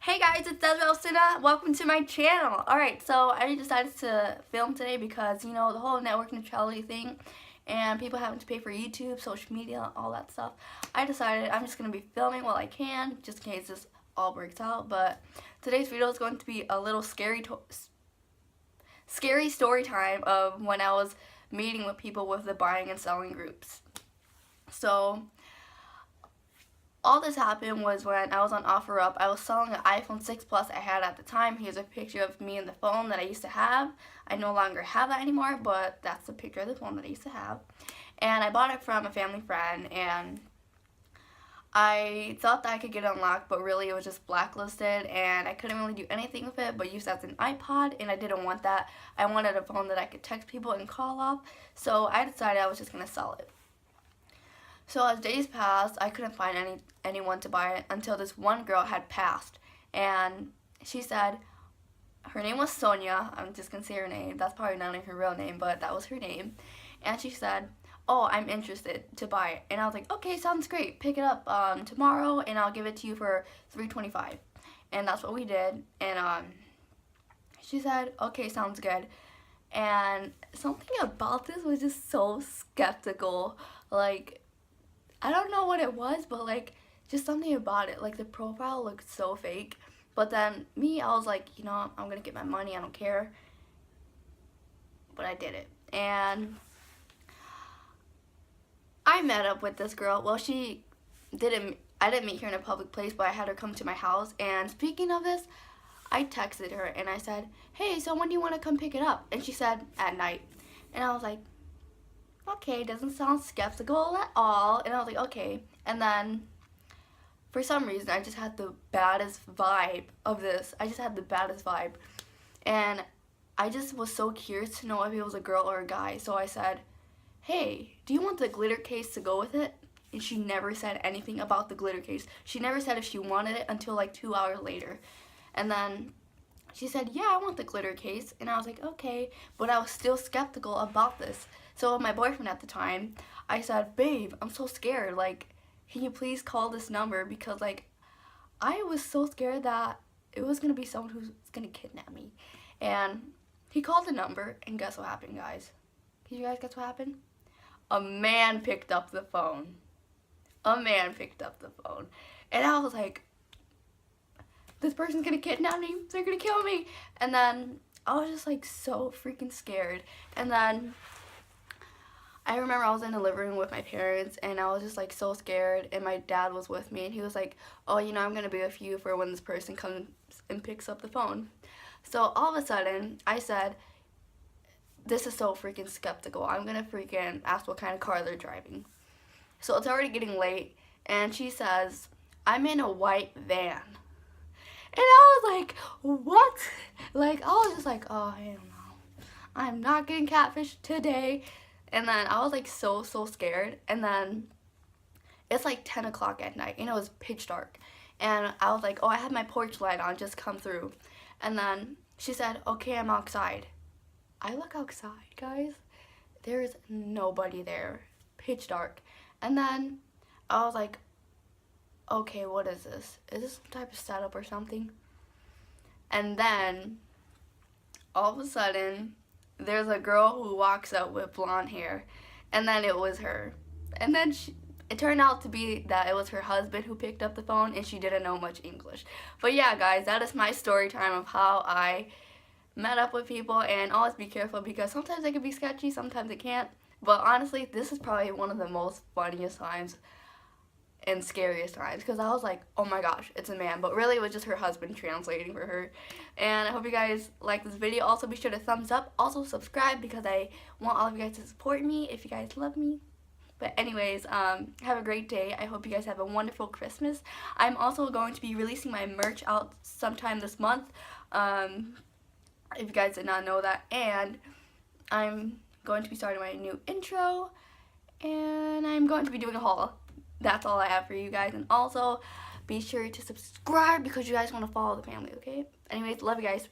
Hey guys, it's Desiree. Welcome to my channel. Alright, so I decided to film today because, you know, the whole network neutrality thing and people having to pay for YouTube, social media, all that stuff. I decided I'm just going to be filming while I can, just in case this all breaks out. But today's video is going to be a little scary story time of when I was meeting with people with the buying and selling groups. So all this happened was when I was on OfferUp. I was selling an iPhone 6 Plus I had at the time. Here's a picture of me and the phone that I used to have. I no longer have that anymore, but that's the picture of the phone that I used to have. And I bought it from a family friend, and I thought that I could get it unlocked, but really it was just blacklisted, and I couldn't really do anything with it but use it as an iPod, and I didn't want that. I wanted a phone that I could text people and call off, so I decided I was just going to sell it. So as days passed, I couldn't find anyone to buy it until this one girl had passed. And she said, her name was Sonia. I'm just going to say her name. That's probably not even her real name, but that was her name. And she said, oh, I'm interested to buy it. And I was like, okay, sounds great. Pick it up tomorrow and I'll give it to you for $325. And that's what we did. And she said, okay, sounds good. And something about this was just so skeptical. Like, I don't know what it was, but like just something about it. Like the profile looked so fake. But then me, I was like, you know, I'm gonna get my money, I don't care. But I did it. And I met up with this girl. Well, I didn't meet her in a public place, but I had her come to my house. And speaking of this, I texted her and I said, hey, so when do you want to come pick it up? And she said, at night. And I was like, okay, doesn't sound skeptical at all. And I was like, okay. And then for some reason I just had the baddest vibe of this. I just had the baddest vibe. And I just was so curious to know if it was a girl or a guy. So I said, hey, do you want the glitter case to go with it? And she never said anything about the glitter case. She never said if she wanted it until like 2 hours later. And then she said, yeah, I want the glitter case. And I was like, okay. But I was still skeptical about this. So my boyfriend at the time, I said, babe, I'm so scared. Like, can you please call this number? Because, like, I was so scared that it was going to be someone who's going to kidnap me. And he called the number, and guess what happened, guys? Can you guys guess what happened? A man picked up the phone. A man picked up the phone. And I was like, this person's going to kidnap me. They're going to kill me. And then I was just, like, so freaking scared. And then I remember I was in the living room with my parents, and I was just like so scared, and my dad was with me, and he was like, oh, you know, I'm gonna be with you for when this person comes and picks up the phone. So all of a sudden I said, this is so freaking skeptical, I'm gonna freaking ask what kind of car they're driving. So it's already getting late, and she says, I'm in a white van. And I was like, what? Like, I was just like, oh, I don't know, I'm not getting catfished today. And then I was like so scared. And then it's like 10 o'clock at night and it was pitch dark. And I was like, oh, I have my porch light on, just come through. And then she said, okay, I'm outside. I look outside, guys. There's nobody there. Pitch dark. And then I was like, okay, what is this? Is this some type of setup or something? And then all of a sudden, there's a girl who walks up with blonde hair, and then it was her. And then it turned out to be that it was her husband who picked up the phone, and she didn't know much English. But yeah, guys, that is my story time of how I met up with people, and always be careful because sometimes it can be sketchy, sometimes it can't. But honestly, this is probably one of the most funniest times and scariest times, because I was like, oh my gosh, it's a man, but really it was just her husband translating for her. And I hope you guys like this video. Also be sure to thumbs up, also subscribe, because I want all of you guys to support me if you guys love me. But anyways, have a great day. I hope you guys have a wonderful Christmas. I'm also going to be releasing my merch out sometime this month, if you guys did not know that. And I'm going to be starting my new intro, and I'm going to be doing a haul. That's all I have for you guys. And also, be sure to subscribe because you guys want to follow the family, okay? Anyways, love you guys.